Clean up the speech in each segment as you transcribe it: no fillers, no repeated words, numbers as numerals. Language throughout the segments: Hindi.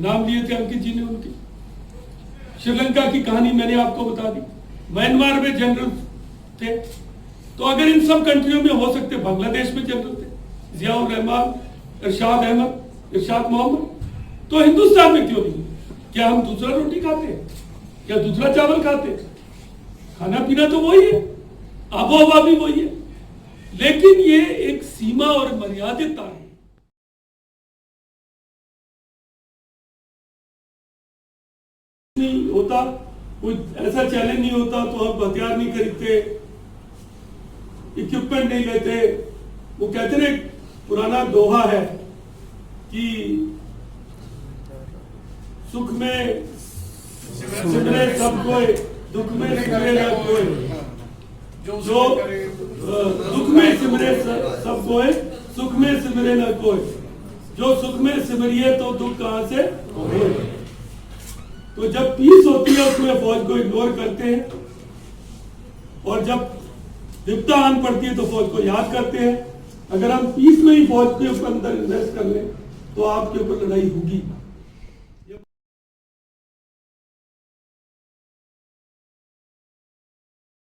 नाम लिए थे अंकित जी ने उनके। श्रीलंका की कहानी मैंने आपको बता दी। म्यांमार में जनरल थे। तो अगर इन सब कंट्रियों में हो सकते, बांग्लादेश में जनरल थे, जियाउर रहमान, इरशाद अहमद, इरशाद मोहम्मद, तो हिंदुस्तान में क्यों नहीं? क्या हम दूसरा रोटी खाते हैं? क्या दूसरा चावल खाते हैं? खाना पीना तो वही है, आबो हवा भी वही है, लेकिन ये एक सीमा और मर्यादितता है। नहीं होता, कोई ऐसा चैलेंज नहीं होता तो हम हथियार नहीं खरीदते, इक्विपमेंट नहीं लेते। वो कहते ना, पुराना दोहा है कि सुख में सिमरे सब कोई, दुख में सिमरे न कोई। जो दुख में सिमरे सब कोई, सुख में सिमरे न कोई। जो सुख में सिमरिए तो दुख कहां से होए। तो जब पीस होती है उसमें फौज को इग्नोर करते हैं, और जब विपदा आन पड़ती है तो फौज को याद करते हैं। अगर हम पीस में ही फौज के ऊपर अंदर इन्वेस्ट कर लें तो आपके ऊपर लड़ाई होगी।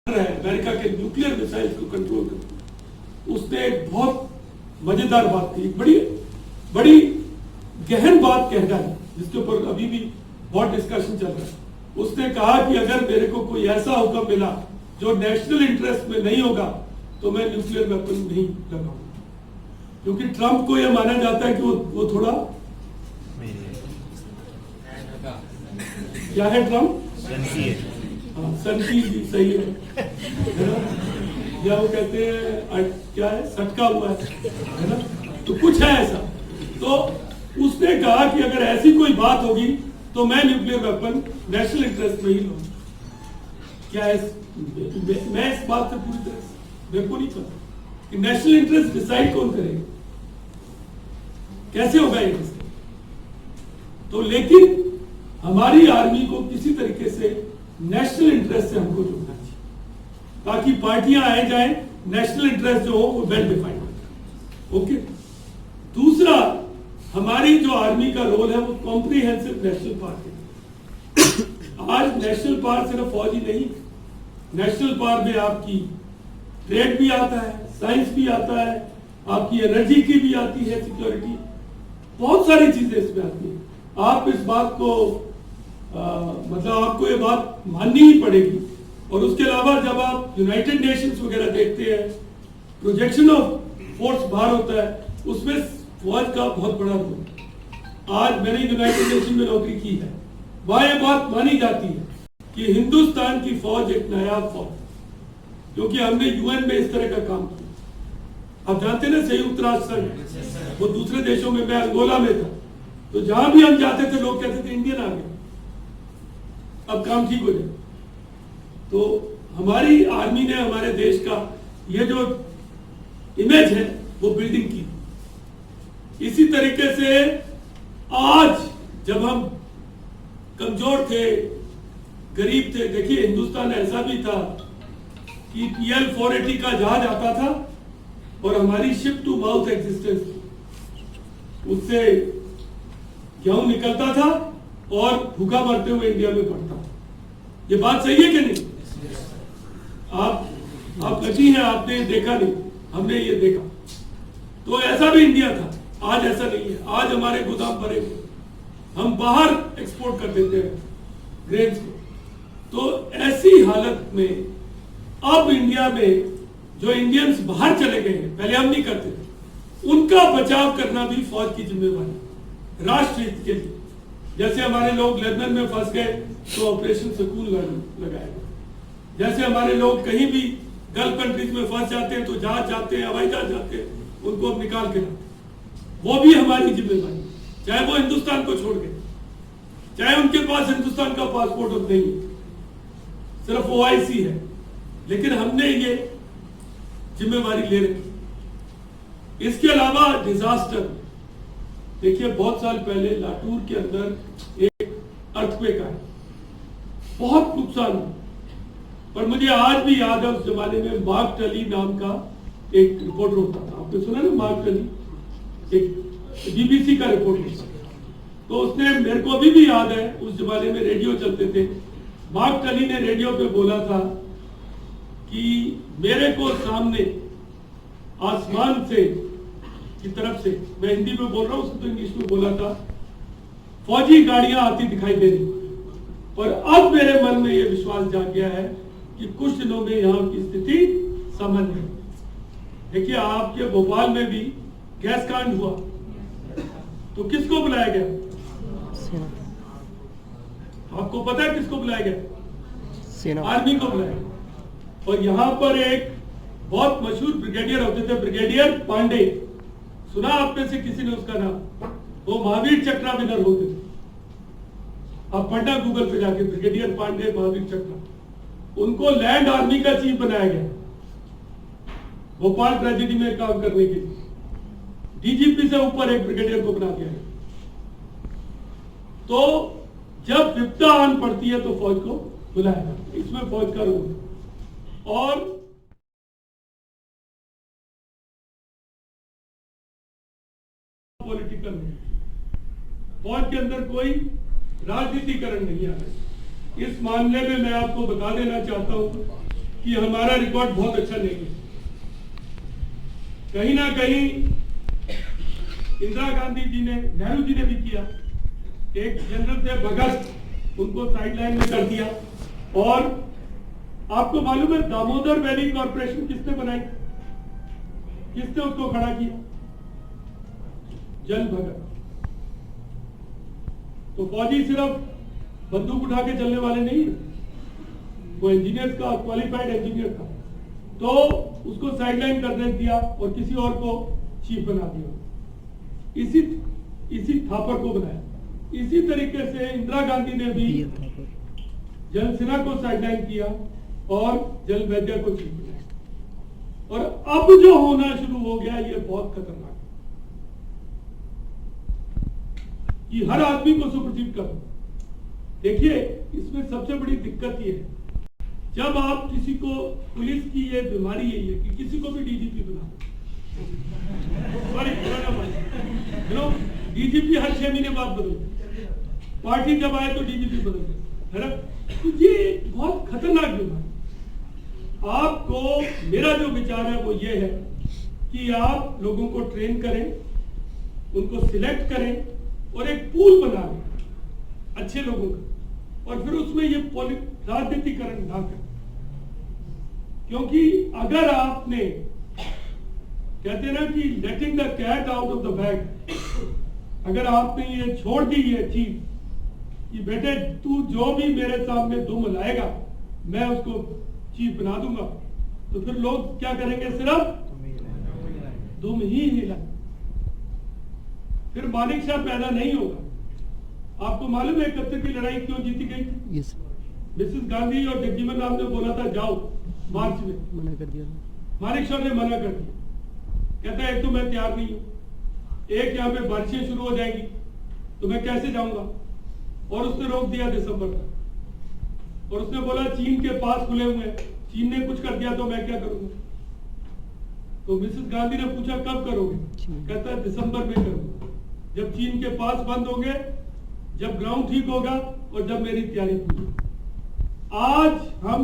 अमेरिका के न्यूक्लियर मिसाइल्स को कंट्रोल करती, उसने एक बहुत मजेदार बात की, बड़ी बड़ी गहन बात कहना है, जिसके ऊपर अभी भी बहुत डिस्कशन चल रहा है। उसने कहा कि अगर मेरे को कोई ऐसा हुक्म मिला जो नेशनल इंटरेस्ट में नहीं होगा तो मैं न्यूक्लियर वेपन नहीं लगाऊंगा। क्योंकि ट्रंप को यह माना जाता है कि वो थोड़ा क्या है, ट्रंप सनकी भी सही है या वो कहते हैं क्या है, सटका हुआ है ना, तो कुछ है ऐसा। तो उसने कहा कि अगर ऐसी कोई बात होगी तो मैं न्यूक्लियर वेपन नेशनल इंटरेस्ट में ही लूंगा। क्या मैं इस बात से पूरी तरह से मेरे को नहीं पता कि नेशनल इंटरेस्ट डिसाइड कौन करेगा, कैसे होगा ये। तो लेकिन हमारी आर्मी को किसी तरीके से नेशनल इंटरेस्ट से हमको जोड़ना चाहिए, ताकि पार्टियां आए जाए, नेशनल इंटरेस्ट जो हो वो वेल डिफाइंड हो। ओके, दूसरा, हमारी जो आर्मी का रोल है वो कॉम्प्रिहेंसिव नेशनल पार्क है। आज नेशनल पार्क सिर्फ फौज ही नहीं, नेशनल पार्क में आपकी ट्रेड भी आता है, साइंस भी आता है, आपकी एनर्जी की भी आती है, सिक्योरिटी, बहुत सारी चीजें इसमें आती है। आप इस बात को मतलब आपको ये बात माननी ही पड़ेगी। और उसके अलावा जब आप यूनाइटेड नेशंस वगैरह देखते हैं, प्रोजेक्शन ऑफ फोर्स बाहर होता है, उसमें फौज का बहुत बड़ा रोल। आज मैंने यूनाइटेड नेशन में नौकरी की है, वहां ये बात मानी जाती है कि हिंदुस्तान की फौज एक नायाब फौज, क्योंकि हमने यूएन में इस तरह का काम किया। आप जानते ना, संयुक्त राष्ट्र संघ, वो दूसरे देशों में, मैं अंगोला में था, तो जहां भी हम जाते थे लोग कहते थे इंडियन आ गए, अब काम ठीक हो जाए। तो हमारी आर्मी ने हमारे देश का ये जो इमेज है वो बिल्डिंग की। इसी तरीके से आज जब हम कमजोर थे, गरीब थे, देखिए हिंदुस्तान ऐसा भी था कि PL-480 का जहाज आता था और हमारी शिप टू माउथ एग्जिस्टेंस, उससे गेहूं निकलता था और भूखा मरते हुए इंडिया में पड़ता। ये बात सही है कि नहीं? आप लकी हैं, आपने देखा नहीं, हमने ये देखा। तो ऐसा भी इंडिया था, आज ऐसा नहीं है। आज हमारे गोदाम भरे हुए, हम बाहर एक्सपोर्ट कर देते हैं ग्रेन्स को। तो ऐसी हालत में अब इंडिया में जो इंडियंस बाहर चले गए हैं, पहले हम नहीं करते थे, उनका बचाव करना भी फौज की जिम्मेवारी, राष्ट्र हित के लिए। जैसे हमारे लोग लेबनान में फंस गए तो ऑपरेशन सकून लगाया गया। जैसे हमारे लोग कहीं भी गल्फ कंट्रीज में फंस जाते हैं तो जहाज जाते हैं, हवाई जहाज जाते हैं, उनको अब निकाल के लाते, वो भी हमारी जिम्मेवारी, चाहे वो हिंदुस्तान को छोड़ गए, चाहे उनके पास हिंदुस्तान का पासपोर्ट अब नहीं है, सिर्फ OIC है, लेकिन हमने ये जिम्मेवारी ले रखी। इसके अलावा डिजास्टर, देखिए बहुत साल पहले लातूर के अंदर एक अर्थक्वेक आया, बहुत नुकसान हुआ, पर मुझे आज भी याद है उस जमाने में मार्क टली नाम का एक रिपोर्टर होता था। आपने सुना ना, मार्क टली, एक BBC का रिपोर्टर था। तो उसने, मेरे को अभी भी याद है, उस जमाने में रेडियो चलते थे, मार्क टली ने रेडियो पे बोला था कि मेरे को सामने आसमान से की तरफ से, मैं हिंदी में बोल रहा हूँ, उसने तो इंग्लिश में बोला था, फौजी गाड़ियां आती दिखाई दे रही। और अब मेरे मन में यह विश्वास जाग गया है कि कुछ दिनों में यहाँ की स्थिति सामान्य है। देखिए, आपके भोपाल में भी गैस कांड हुआ, तो किसको बुलाया गया? आपको पता है किसको बुलाया गया? आर्मी को बुलाया गया। और यहाँ पर एक बहुत मशहूर ब्रिगेडियर होते थे, ब्रिगेडियर पांडे, सुना आप में से किसी ने उसका नाम? वो महावीर चक्र विनर होते थे। आप पढ़ना गूगल पे जाके, ब्रिगेडियर पांडे, महावीर चक्र। उनको लैंड आर्मी का चीफ बनाया गया भोपाल ट्रेजेडी में काम करने के लिए। डीजीपी से ऊपर एक ब्रिगेडियर को बना दिया गया। तो जब विपदा आन पड़ती है तो फौज को बुलाया जाता है, इसमें फौज का रोल है। और पॉलिटिकल नहीं, फौज के अंदर कोई राजनीतिकरण नहीं आ रहा। इस मामले में मैं आपको बता देना चाहता हूं कि हमारा रिकॉर्ड बहुत अच्छा नहीं है। कहीं ना कहीं इंदिरा गांधी जी ने, नेहरू जी ने भी किया। एक जनरल थे भगत, उनको साइडलाइन में कर दिया। और आपको मालूम है दामोदर वैली कॉर्पोरेशन किसने बनाई? किसने उसको खड़ा किया? जन भगत। तो फौजी सिर्फ बंदूक उठा के चलने वाले नहीं है, वो इंजीनियर्स का, क्वालिफाइड इंजीनियर था। तो उसको साइडलाइन करने दिया और किसी और को चीफ बना दिया। इसी थापर को बनाया। इसी तरीके से इंदिरा गांधी ने भी जल सिन्हा को साइडलाइन किया और जल वैद्य को चीफ बनाया। और अब जो होना शुरू हो गया, ये बहुत खतरनाक है कि हर आदमी को सुप्रसिद्ध कर। देखिए, इसमें सबसे बड़ी दिक्कत ये है, जब आप किसी को, पुलिस की ये बीमारी यही है कि किसी को भी डीजीपी बना, डीजीपी हर 6 महीने बाद बदलते, पार्टी जब आए तो डीजीपी बदलते, है ना? तो ये बहुत खतरनाक बीमारी। आपको, मेरा जो विचार है वो ये है कि आप लोगों को ट्रेन करें, उनको सिलेक्ट करें और एक पूल बना लें अच्छे लोगों का, और फिर उसमें ये राजनीतिकरण ना करें। क्योंकि अगर आपने, कहते हैं ना कि letting the cat out of the bag, अगर आपने ये छोड़ दी ये चीज कि बेटे तू जो भी मेरे सामने दुम लाएगा मैं उसको चीफ बना दूंगा, तो फिर लोग क्या करेंगे? सिर्फ दुम ही हिला, फिर मानिक शाह पैदा नहीं होगा। आपको मालूम है 71 की लड़ाई क्यों जीती गई थी? yes. मिसेस गांधी और जगजीवन राम ने बोला था जाओ, मार्च में मना कर दिया। मानिक शाह ने मना कर दिया, कहता है एक तो मैं तैयार नहीं हूं, एक यहाँ पे बारिशें शुरू हो जाएंगी तो मैं कैसे जाऊंगा। और उसने रोक दिया दिसंबर तक। और उसने बोला चीन के पास खुले हुए हैं, चीन ने कुछ कर दिया तो मैं क्या करूंगा। तो मिसेस गांधी ने पूछा कब करोगे? कहता है दिसंबर में करूंगा, जब चीन के पास बंद होंगे, जब ग्राउंड ठीक होगा और जब मेरी तैयारी पूरी। आज हम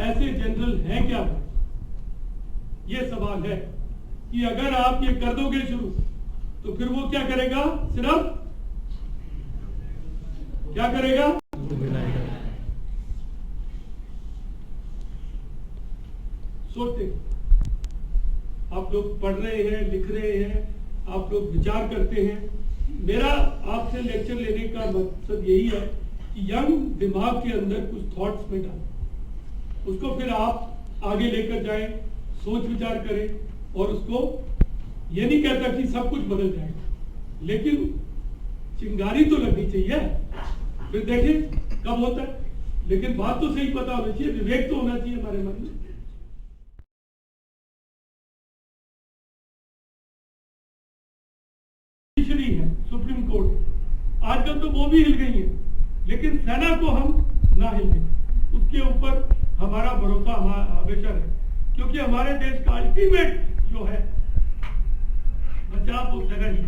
ऐसे जनरल हैं क्या? ये सवाल है कि अगर आप ये कर दोगे शुरू, तो फिर वो क्या करेगा? सिर्फ क्या करेगा? सोचते, आप लोग पढ़ रहे हैं, लिख रहे हैं, आप लोग विचार करते हैं। मेरा आपसे लेक्चर लेने का मकसद यही है कि यंग दिमाग के अंदर कुछ थॉट्स में डालें, उसको फिर आप आगे लेकर जाएं, सोच विचार करें। और उसको ये नहीं कहता कि सब कुछ बदल जाएगा, लेकिन चिंगारी तो लगनी चाहिए, फिर देखें कब होता है। लेकिन बात तो सही पता होनी चाहिए, विवेक तो होना चाहिए हमारे मन में। है सुप्रीम कोर्ट, आजकल तो वो भी हिल गई है, लेकिन सेना को हम ना हिलने, उसके ऊपर हमारा भरोसा हमेशा रहे, क्योंकि हमारे देश का अल्टीमेट जो है बचाव वो सेना ही है।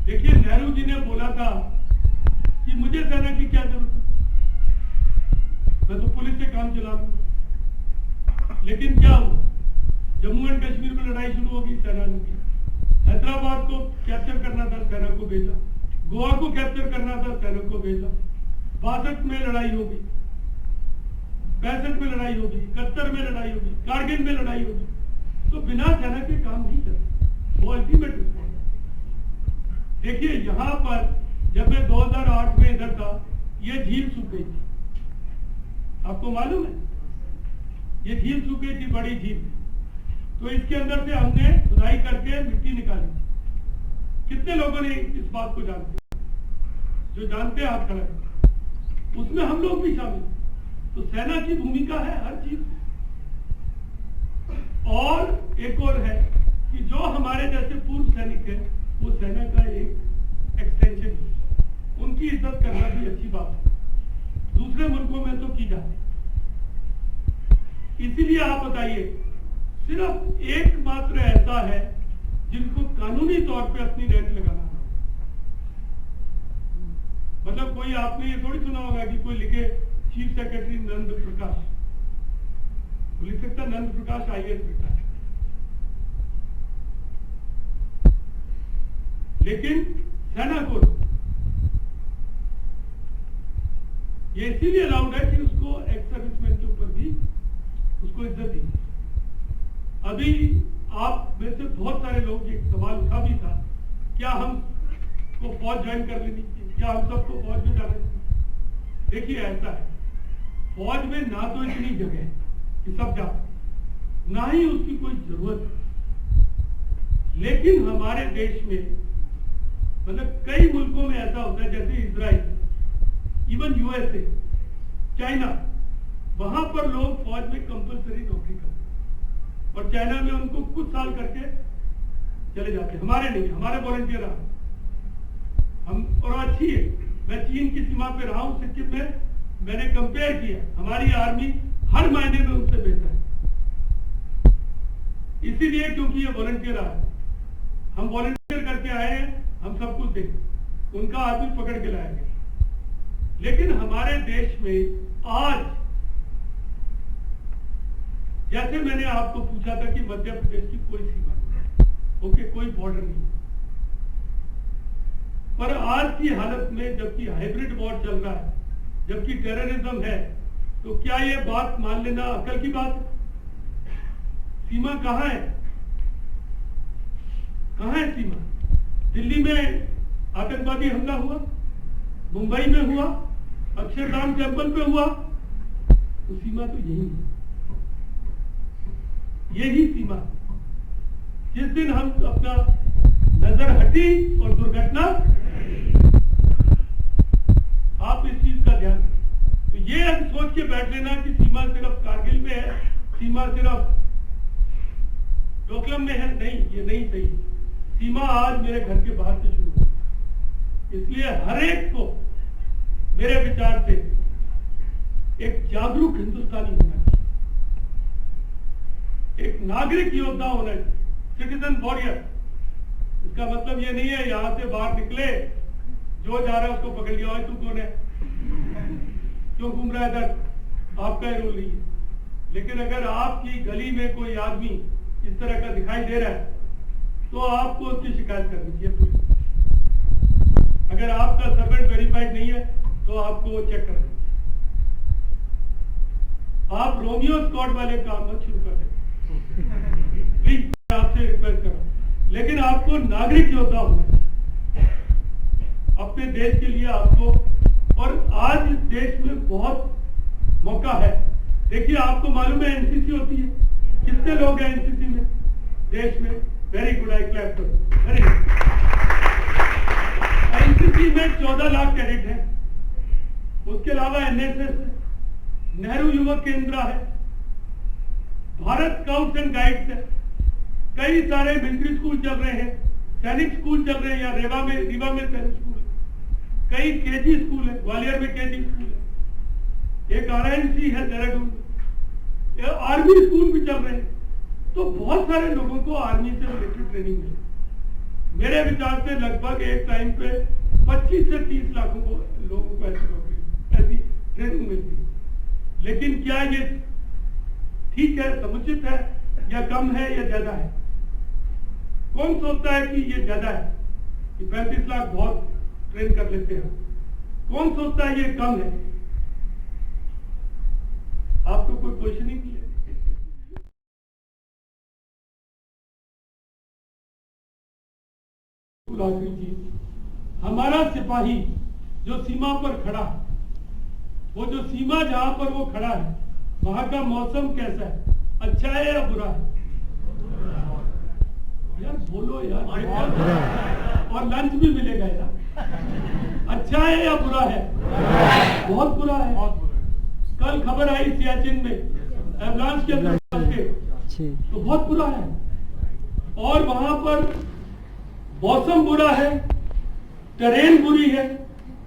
देखिए, नेहरू जी ने बोला था कि मुझे सेना की क्या जरूरत है, मैं तो पुलिस से काम चला लूंगा। लेकिन क्या हुआ, जम्मू एंड कश्मीर में लड़ाई शुरू होगी, सेना ने की। हैदराबाद को कैप्चर करना था, सेना को भेजा। गोवा को कैप्चर करना था, सेना को भेजा। 62 में लड़ाई होगी, 65 में लड़ाई होगी, 71 में लड़ाई होगी, कारगिल में लड़ाई होगी। तो बिना सेना के काम नहीं चलता, वो अल्टीमेट रिस्पॉन्स। देखिए, यहां पर जब मैं 2008 में इधर था, ये झील सूख गई थी, आपको मालूम है, ये झील सूख गई थी, बड़ी झील। तो इसके अंदर से हमने खुदाई करके मिट्टी निकाली। कितने लोगों ने इस बात को जानते, जो जानते हैं हाथ खड़ा करें, उसमें हम लोग भी शामिल। तो सेना की भूमिका है हर चीज। और एक और है कि जो हमारे जैसे पूर्व सैनिक है, वो सेना का एक एक्सटेंशन है, उनकी इज्जत करना भी अच्छी बात है। दूसरे मुल्कों में तो की जाती। इसीलिए आप बताइए, सिर्फ एकमात्र ऐसा है जिनको कानूनी तौर पे अपनी रैंक लगाना है। मतलब कोई, आपने ये थोड़ी सुना होगा कि कोई लिखे चीफ सेक्रेटरी नंद प्रकाश, वो लिख सकता नंद प्रकाश IAS प्रकाश। लेकिन सेना को ये इसीलिए अलाउड है कि उसको एक्स सर्विसमैन के ऊपर भी उसको इज्जत दी। अभी आप में से बहुत सारे लोग ये सवाल उठा भी था, क्या हम को फौज ज्वाइन कर लेनी चाहिए, क्या हम सबको फौज में जाना चाहिए। देखिए, ऐसा है, फौज में ना तो इतनी जगह है कि सब जा, ना ही उसकी कोई जरूरत है। लेकिन हमारे देश में, मतलब कई मुल्कों में ऐसा होता है, जैसे इजराइल, इवन USA, चाइना, वहां पर लोग फौज में कंपलसरी नौकरी करते हैं और चाइना में उनको कुछ साल करके चले जाते हैं। हमारे नहीं, हमारे वॉलंटियर हम, और अच्छी है। मैं चीन की सीमा पे रहा हूं, सिक्किम में, मैंने कंपेयर किया, हमारी आर्मी हर महीने में उनसे बेहतर है। इसीलिए क्योंकि ये वॉलंटियर आ है, हम वॉलंटियर करके आए हैं, हम सब कुछ देंगे, उनका आदमी पकड़ के लाएंगे। लेकिन हमारे देश में आज, जैसे मैंने आपको पूछा था कि मध्य प्रदेश की कोई सीमा नहीं, ओके, कोई बॉर्डर नहीं, पर आज की हालत में जबकि हाइब्रिड वॉर चल रहा है, जबकि टेररिज्म है, तो क्या ये बात मान लेना अकल की बात है? सीमा कहां है, कहां है सीमा? दिल्ली में आतंकवादी हमला हुआ, मुंबई में हुआ, अक्षरधाम टेम्पल पे हुआ, तो सीमा तो यही है, यही सीमा। जिस दिन हम अपना नजर हटी और दुर्घटना, आप इस चीज का ध्यान, तो ये सोच के बैठ लेना कि सीमा सिर्फ कारगिल में है, सीमा सिर्फ डोकलम में है, नहीं, ये नहीं सही। सीमा आज मेरे घर के बाहर से शुरू हुई। इसलिए हर एक को मेरे विचार से एक जागरूक हिंदुस्तानी होना चाहिए, एक नागरिक योद्धा होना चाहिए, सिटीजन वॉरियर। इसका मतलब ये नहीं है यहां से बाहर निकले, जो जा रहा है उसको पकड़ लिया, तू कौन है, क्यों घूम रहा है इधर, आपका ही रोल नहीं है। लेकिन अगर आपकी गली में कोई आदमी इस तरह का दिखाई दे रहा है, तो आपको उसकी शिकायत करनी चाहिए पुलिस। अगर आपका सर्वेंट वेरीफाइड नहीं है, तो आपको वो चेक करना चाहिए। आप रोमियो स्कॉट वाले काम मत शुरू कर दें, प्लीज, मैं आपसे रिक्वेस्ट कर रहा हूं। लेकिन आपको नागरिक योद्धा होना चाहिए अपने देश के लिए आपको। और आज इस देश में बहुत मौका है। देखिए, आपको मालूम है एनसीसी होती है, कितने लोग हैं एनसीसी में देश में? वेरी गुड, आई क्लैप करो, वेरी गुड। एनसीसी में 14 लाख कैडेट हैं। उसके अलावा एनएसएस है, नेहरू युवक केंद्र है, भारत स्काउट्स एंड गाइड्स है, कई सारे मिलिट्री स्कूल चल रहे हैं, सैनिक स्कूल चल रहे हैं, या रीवा में सैनिक स्कूल है, कई केजी स्कूल है, ग्वालियर में केजी स्कूल है, एक RIMC है देहरादून में, आर्मी स्कूल भी चल रहे हैं। तो बहुत सारे लोगों को आर्मी से रिलेटेड ट्रेनिंग मिले। मेरे विचार से लगभग एक टाइम पे 25 से 30 लाख लोगों को ऐसी ट्रेनिंग मिलती है। लेकिन क्या ये ठीक है, समुचित है, या कम है, या ज्यादा है? कौन सोचता है कि ये ज्यादा है, कि 35 लाख बहुत ट्रेन कर लेते हैं? कौन सोचता है ये कम है? आपको कोई क्वेश्चन ही नहीं है। हमारा सिपाही जो सीमा पर खड़ा है, वो जो सीमा जहां पर वो खड़ा है, वहां का मौसम कैसा है? अच्छा है या बुरा है? यार बोलो यार, और लंच भी मिलेगा यार। अच्छा है या बुरा है? बहुत बुरा है। कल खबर आई सियाचिन में एवलांच के अंदर तो बहुत बुरा है। और वहां पर मौसम बुरा है, टेरेन बुरी है,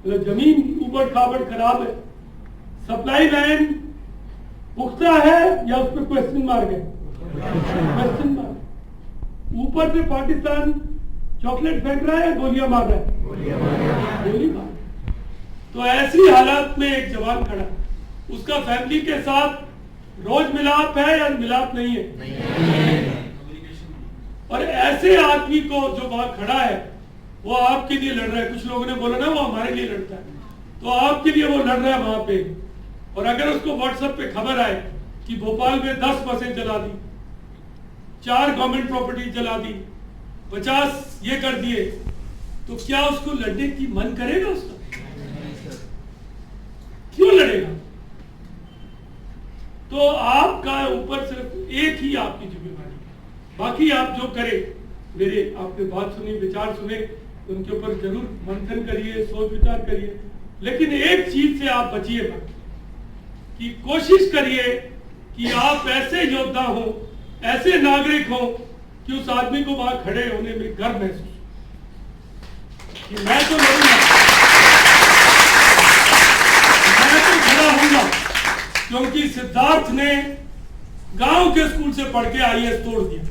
जमीन ऊबड़ खाबड़ खराब है, सप्लाई लाइन पुख्ता है या उस पर क्वेश्चन मार्क है? Question mark. ऊपर से पाकिस्तान चॉकलेट फेंक रहा है या गोलियां मार रहा है? गोली मार। तो ऐसी हालात में एक जवान खड़ा, उसका फैमिली के साथ रोज मिलाप है या मिलाप नहीं है? और ऐसे आदमी को जो वहां खड़ा है, वो आपके लिए लड़ रहा है। कुछ लोगों ने बोला ना वो हमारे लिए लड़ता है, तो आपके लिए वो लड़ रहा है वहां पे। और अगर उसको व्हाट्सएप पे खबर आए कि भोपाल में 10 बसें जला दी, 4 गवर्नमेंट प्रॉपर्टी जला दी, 50 ये कर दिए, तो क्या उसको लड़ने की मन करेगा? उसका क्यों लड़ेगा? तो आपका ऊपर सिर्फ एक ही आपकी जिम्मेदारी है, बाकी आप जो करें, मेरे आपने बात सुनी, विचार सुने, उनके ऊपर जरूर मंथन करिए, सोच विचार करिए, लेकिन एक चीज से आप बचिए मत, कि कोशिश करिए कि आप ऐसे योद्धा हो, ऐसे नागरिक हो कि उस आदमी को वहां खड़े होने में गर्व महसूस कि मैं तो लड़ूंगा, मैं तो खड़ा होऊंगा। क्योंकि सिद्धार्थ ने गांव के स्कूल से पढ़ के आईएएस तोड़ दिया,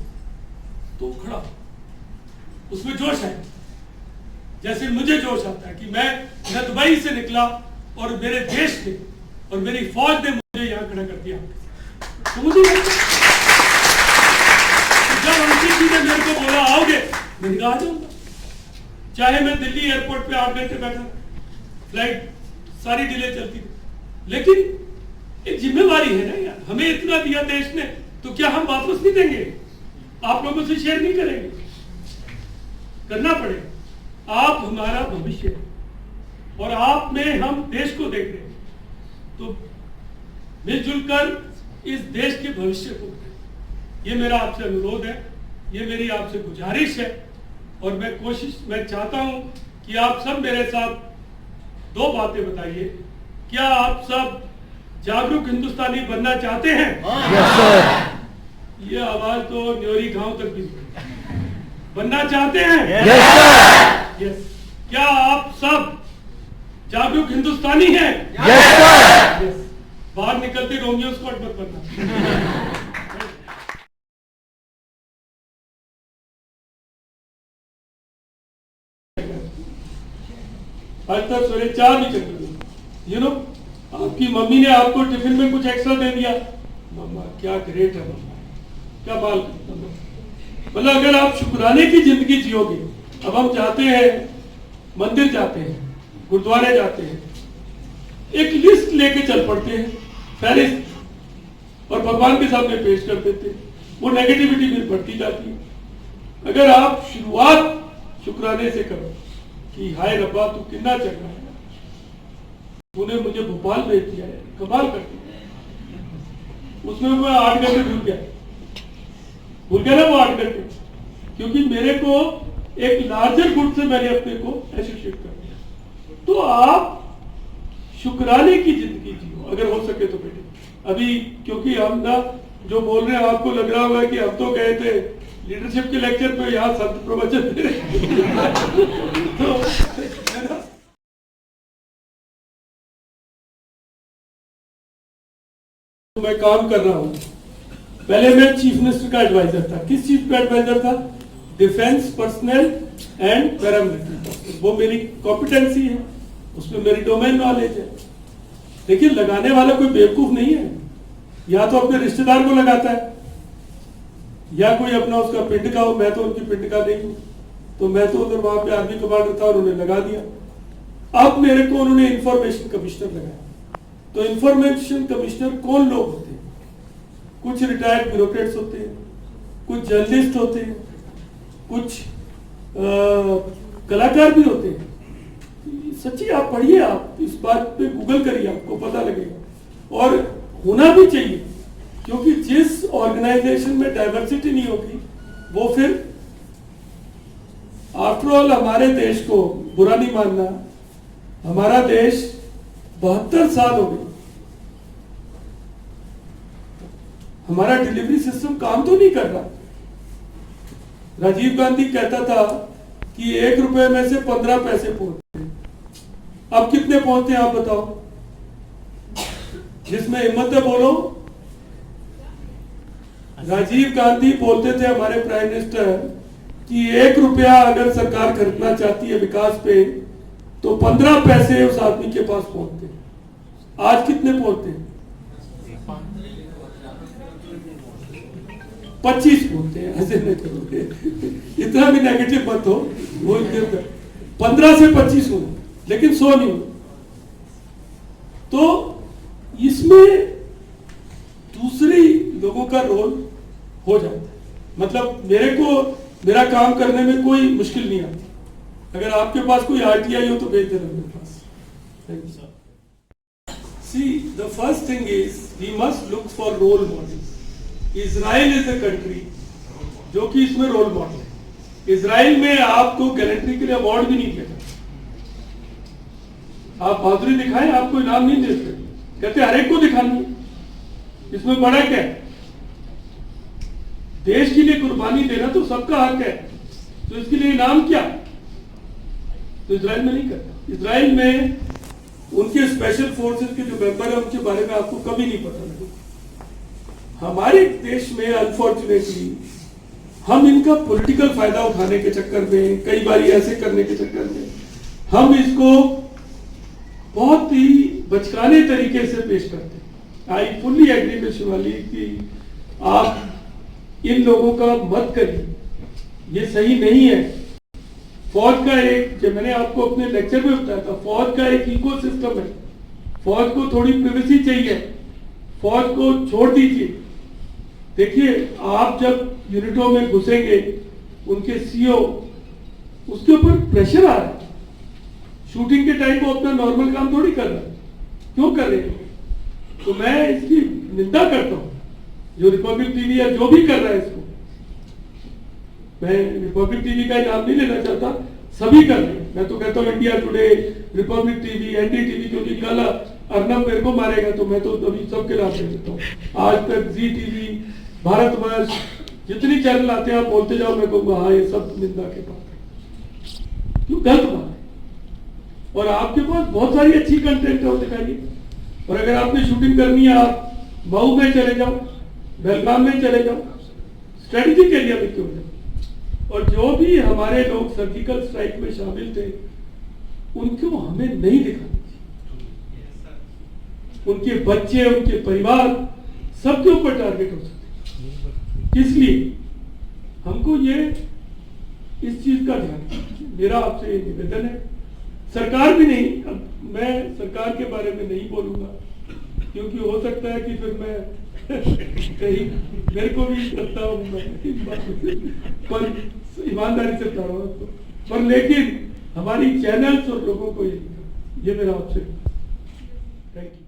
तो खड़ा, उसमें जोश है। जैसे मुझे जोश आता है कि मैं दुबई से निकला और मेरे देश ने और मेरी फौज ने मुझे यहां खड़ा कर दिया, तो मुझे जब अंकित जी ने मेरे को बोला आओगे, मैंने कहा आ जाऊंगा। चाहे मैं दिल्ली एयरपोर्ट पे 8 घंटे बैठा, फ्लाइट सारी डिले चलती थी, लेकिन एक जिम्मेवारी है ना यार, हमें इतना दिया देश ने, तो क्या हम वापस नहीं देंगे? आप लोगों से शेयर नहीं करेंगे? करना पड़ेगा। आप हमारा भविष्य है और आप में हम देश को देख रहे हैं, तो मिलजुल कर इस देश के भविष्य को, ये मेरा आपसे अनुरोध है, ये मेरी आपसे गुजारिश है। और मैं चाहता हूं कि आप सब मेरे साथ 2 बातें बताइए। क्या आप सब जागरूक हिंदुस्तानी बनना चाहते हैं? Yes sir. ये आवाज तो न्योरी गांव तक भी बनना चाहते हैं? Yes sir. यस। क्या आप सब जागरूक हिंदुस्तानी हैं? Yes sir. यस। बाहर निकलते रोमियो स्क्वाड मत बनना। आज तक सवेरे 4 नहीं करते, यू नो, आपकी मम्मी ने आपको टिफिन में कुछ एक्स्ट्रा दे दिया, मम्मा क्या ग्रेट है, मम्मा क्या बाल, मतलब अगर आप शुक्राने की जिंदगी जियोगे। अब हम जाते हैं, मंदिर जाते हैं, गुरुद्वारे जाते हैं, एक लिस्ट लेके चल पड़ते हैं, फहरिस्त, और भगवान के सामने पेश कर देते हैं, वो नेगेटिविटी भी बढ़ती जाती है। अगर आप शुरुआत शुक्राने से करो कि हाय रब्बा तू कितना चंगा है, तूने मुझे भोपाल भेज दिया है, कमाल कर दिया। उसमें मैं 8 घंटे भूल गया ना, वो 8 घंटे, क्योंकि मेरे को एक लार्जर गुड से मैंने अपने को एसोसिएट कर दिया। तो आप शुक्राने की जिंदगी जियो अगर हो सके तो बेटे। अभी क्योंकि हम ना जो बोल रहे हैं, आपको लग रहा होगा कि हम तो गए थे लीडरशिप के लेक्चर पे, यहाँ संत प्रवचन दे रहे तो मैं काम कर रहा हूं। पहले मैं चीफ मिनिस्टर का एडवाइजर था। किस चीज का एडवाइजर था? Defence personnel and paramilitary personal, वो मेरी कॉम्पिटेंसी है, उसमें मेरी डोमेन नॉलेज है। देखिए, लगाने वाला कोई बेवकूफ नहीं है, या तो अपने रिश्तेदार को लगाता है या कोई अपना उसका पिंड का हो। मैं तो उनकी पिंड का नहीं हूं, तो मैं तो उधर वहां पे आर्मी कमांडर था और उन्हें लगा दिया। अब मेरे को उन्होंने इंफॉर्मेशन कमिश्नर लगाया। तो इंफॉर्मेशन कमिश्नर कौन लोग होते हैं? कुछ रिटायर्ड ब्यूरोक्रेट्स होते हैं, कुछ जर्नलिस्ट होते हैं, कुछ कलाकार भी होते हैं। सच्ची आप पढ़िए, आप इस बात पे गूगल करिए, आपको पता लगेगा। और होना भी चाहिए, क्योंकि जिस ऑर्गेनाइजेशन में डाइवर्सिटी नहीं होगी वो फिर, आफ्टर ऑल हमारे देश को बुरा नहीं मानना, हमारा देश 72 साल हो गए, हमारा डिलीवरी सिस्टम काम तो नहीं कर रहा। राजीव गांधी कहता था कि 1 रुपए में से 15 पैसे पहुंचते हैं, अब कितने पहुंचते हैं आप बताओ? जिसमें हिम्मत है बोलो। राजीव गांधी बोलते थे, हमारे प्राइम मिनिस्टर, कि 1 रुपया अगर सरकार खर्चना चाहती है विकास पे तो 15 पैसे उस आदमी के पास पहुंचते हैं। आज कितने पहुंचते हैं? 25 पहुंचते हैं। ऐसे नहीं करोगे, इतना भी नेगेटिव मत हो। वो 15 से 25 हो, लेकिन 100 नहीं हो। तो इसमें दूसरे लोगों का रोल हो जाता है। मतलब मेरे को मेरा काम करने में कोई मुश्किल नहीं आती। अगर आपके पास कोई आरटीआई हो तो भेज देना मेरे पास। Thank you sir. See, the first thing is we must look for role model. Israel is a country जो कि इसमें रोल मॉडल है। इजराइल में आपको गैलेंट्री के लिए अवार्ड भी नहीं दिया जाता। आप बहादुरी दिखाएं, आपको इनाम नहीं देते। कहते हर एक को दिखानी है। इसमें बड़ा क्या है? देश के लिए कुर्बानी देना तो सबका हक है, तो इसके लिए इनाम क्या? तो इजराइल में नहीं करता। इजराइल में उनके स्पेशल फोर्सेस के जो मेंबर है उनके बारे में आपको कभी नहीं पता लगेगा। हमारे देश में अनफॉर्चुनेटली हम इनका पॉलिटिकल फायदा उठाने के चक्कर में, कई बार ऐसे करने के चक्कर में हम इसको बहुत ही बचकाने तरीके से पेश करते हैं। I fully agree with Shivali कि आप इन लोगों का मत करिए, ये सही नहीं है। फौज का एक, जो मैंने आपको अपने लेक्चर में बताया था, फौज का एक इकोसिस्टम है। फौज को थोड़ी प्राइवेसी चाहिए, फौज को छोड़ दीजिए। देखिए, आप जब यूनिटों में घुसेंगे, उनके सीओ, उसके ऊपर प्रेशर आ रहा है। शूटिंग के टाइम वो अपना नॉर्मल काम थोड़ी कर रहा है। क्यों कर रहे हैं? तो मैं इसकी निंदा करता हूं, जो रिपब्लिक टीवी या जो भी कर रहा है इसको। मैं रिपब्लिक टीवी का नाम नहीं लेना चाहता, सभी कर रहे हैं। मैं तो कहता हूँ India today, Republic TV, NDTV, क्योंकि कल अर्नब मेरे को मारेगा तो मैं तो अभी सबके नाम ले देता हूँ। आज तक, जी टीवी, भारतवर्ष, जितनी चैनल आते हैं आप बोलते जाओ, मैं कहूँगा हाँ ये सब निंदा के पात्र है। क्यों? गलत बात है। और आपके पास बहुत सारी अच्छी कंटेंट है, वो दिखाइए। और अगर आपने शूटिंग करनी है, आप मऊ में चले जाओ, बेलगाम में चले जाओ, स्ट्रेटेजिक एरिया में क्यों जाओ। और जो भी हमारे लोग सर्जिकल स्ट्राइक में शामिल थे, उनको हमें नहीं दिखाना चाहिए। उनके बच्चे, उनके परिवार, सबके ऊपर टारगेट हो सकते। इसलिए हमको ये इस चीज का ध्यान, मेरा आपसे निवेदन है। सरकार भी नहीं, अब मैं सरकार के बारे में नहीं बोलूंगा, क्योंकि हो सकता है कि फिर मैं कहीं मेरे को भी लगता हूँ, पर ईमानदारी से बता रहा हूँ। पर लेकिन हमारी चैनल्स और लोगों को ये मेरा आपसे थैंक यू।